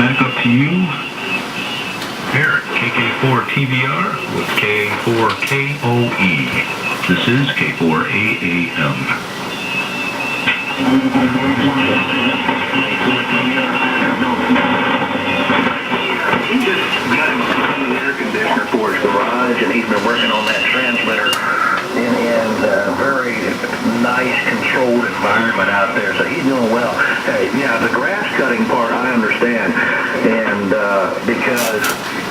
back up to you here at KK4TVR with KA4KOE. This is K4AAM. He just got him a air conditioner for his garage, and he's been working on that transmitter in a very nice, controlled environment out there, so he's doing well. Hey, yeah, the grass cutting part I understand, and because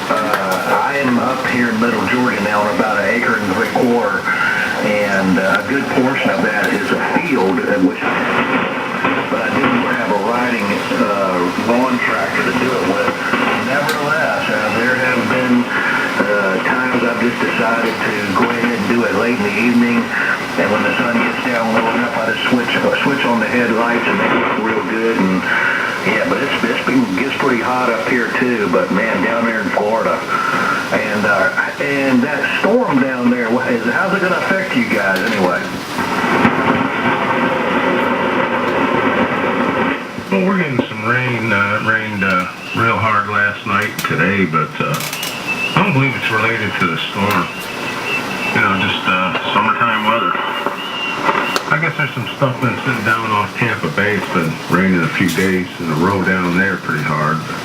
I am up here in Middle Georgia now on about 1.75 acres, and a good portion of that is a field, but I do have a riding lawn tractor to do it with. Nevertheless, there have been times I've just decided to go ahead and do it late in the evening, and when the sun gets down low enough, I just switch on the headlights, and they look real good. And yeah, but it gets pretty hot up here too. But man, down there in Florida, and that storm down there, how's it going to affect you guys anyway? Well, we're getting some rain. It rained real hard last night and today, but I don't believe it's related to the storm. You know, just summertime weather. I guess there's some stuff been sitting down off Tampa Bay. It's been raining a few days in a row down there pretty hard. But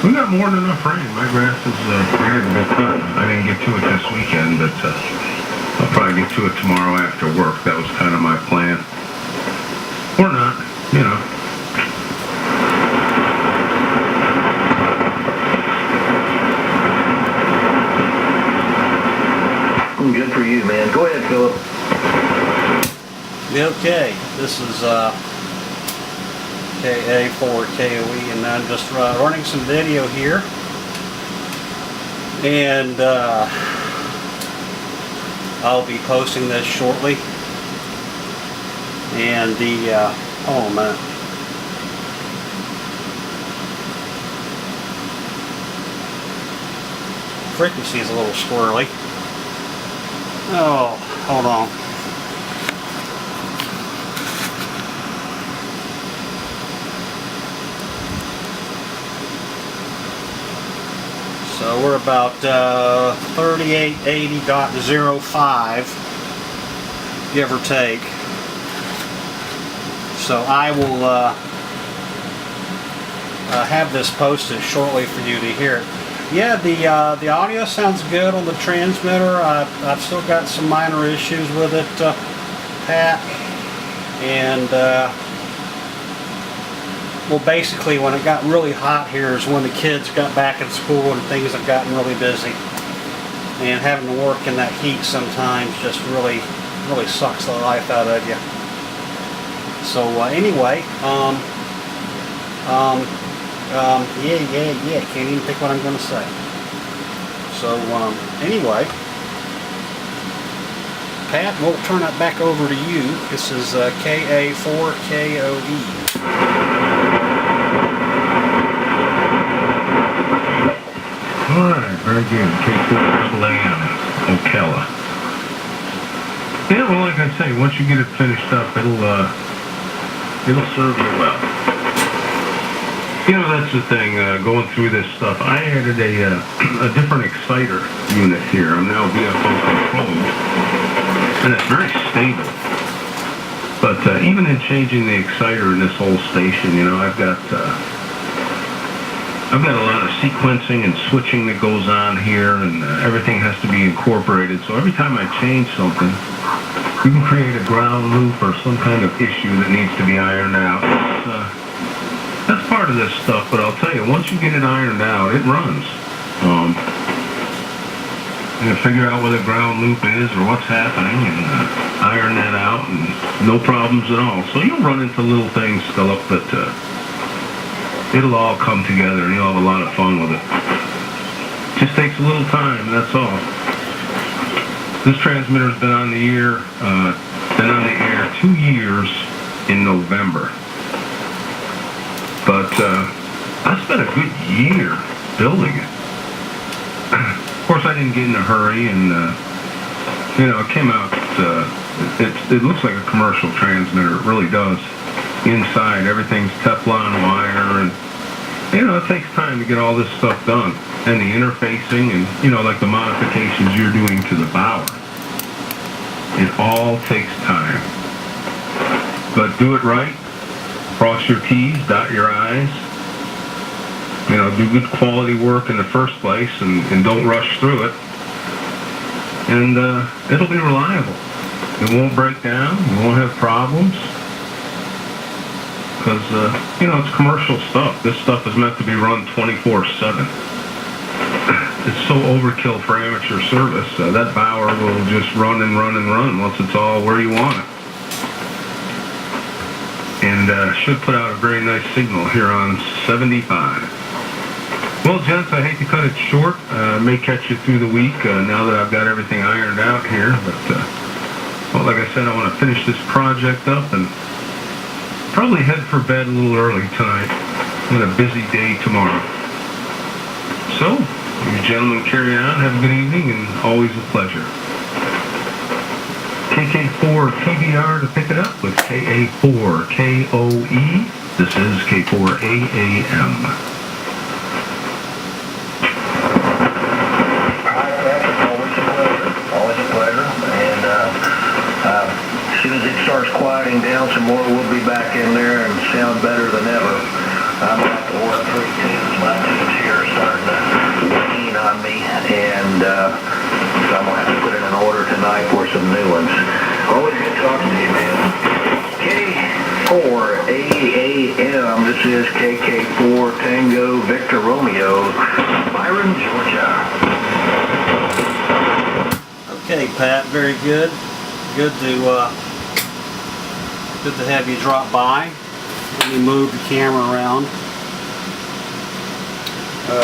we got more than enough rain. My grass is ready to be cut. I didn't get to it this weekend, but I'll probably get to it tomorrow after work. That was kind of my plan. Or not, you know. Good for you, man. Go ahead, Philip. Okay, this is KA4KOE, and I'm just running some video here, and I'll be posting this shortly. And the hold on a minute. Frequency is a little squirrely. Oh, hold on. So we're about 3880.05, give or take. So I will have this posted shortly for you to hear it. Yeah, the audio sounds good on the transmitter. I've still got some minor issues with it, Pat. And well, basically, when it got really hot here is when the kids got back in school and things have gotten really busy. And having to work in that heat sometimes just really sucks the life out of you. So anyway, yeah, can't even think what I'm going to say. So, anyway, Pat, we'll turn it back over to you. This is KA4KOE. Alright, very good. K4AAM, Ocala. Yeah, well, like I say, once you get it finished up, it'll serve you well. You know, that's the thing, going through this stuff. I added a different exciter unit here. I'm now VFO controlled, and it's very stable. But even in changing the exciter in this whole station, you know, I've got a lot of sequencing and switching that goes on here, and everything has to be incorporated. So every time I change something, you can create a ground loop or some kind of issue that needs to be ironed out. That's part of this stuff, but I'll tell you, once you get it ironed out, it runs. You figure out where the ground loop is or what's happening, and iron that out, and no problems at all. So you'll run into little things, Philip, but it'll all come together, and you'll have a lot of fun with it. Just takes a little time, that's all. This transmitter's been on the air 2 years in November. But I spent a good year building it. Of course, I didn't get in a hurry, and you know, it came out. It looks like a commercial transmitter. It really does. Inside, everything's Teflon wire, and it takes time to get all this stuff done. And the interfacing and, like the modifications you're doing to the bower. It all takes time. But do it right. Cross your T's, dot your I's. Do good quality work in the first place and don't rush through it. And it'll be reliable. It won't break down. You won't have problems. Because, it's commercial stuff. This stuff is meant to be run 24/7. It's so overkill for amateur service. That bower will just run and run and run once it's all where you want it. And should put out a very nice signal here on 75. Well, gents, I hate to cut it short. May catch you through the week now that I've got everything ironed out here. But, like I said, I want to finish this project up and probably head for bed a little early tonight. I got a busy day tomorrow. So, you gentlemen carry on. Have a good evening and always a pleasure. KK4TVR to pick it up with KA4KOE. This is K4AAM. As soon as it starts quieting down some more, we'll be back in there and sound better than ever. I'm going to have to order 3 tunes. My tunes here are starting to lean on me, and so I'm going to have to put in an order tonight for some new ones. Always good talking to you, man. K4AAM. This is KK4 Tango Victor Romeo, Byron, Georgia. Okay, Pat, very good. Good to have you drop by. Let me move the camera around.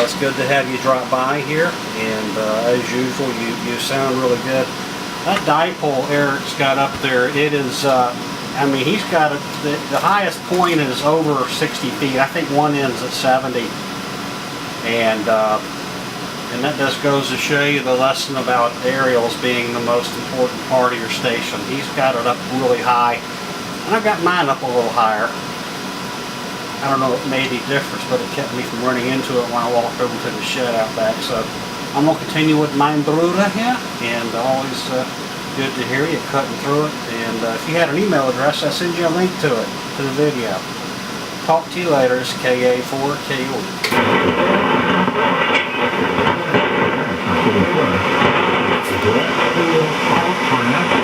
It's good to have you drop by here, and as usual, you sound really good. That dipole Eric's got up there, it is, he's got the highest point is over 60 feet. I think one end's at 70, and that just goes to show you the lesson about aerials being the most important part of your station. He's got it up really high, and I've got mine up a little higher. I don't know if it made any difference, but it kept me from running into it when I walked over to the shed out back. So I'm going to continue with mein Bruder here, and always good to hear you cutting through it. And if you had an email address, I'll send you a link to it, to the video. Talk to you later. It's KA4KOE.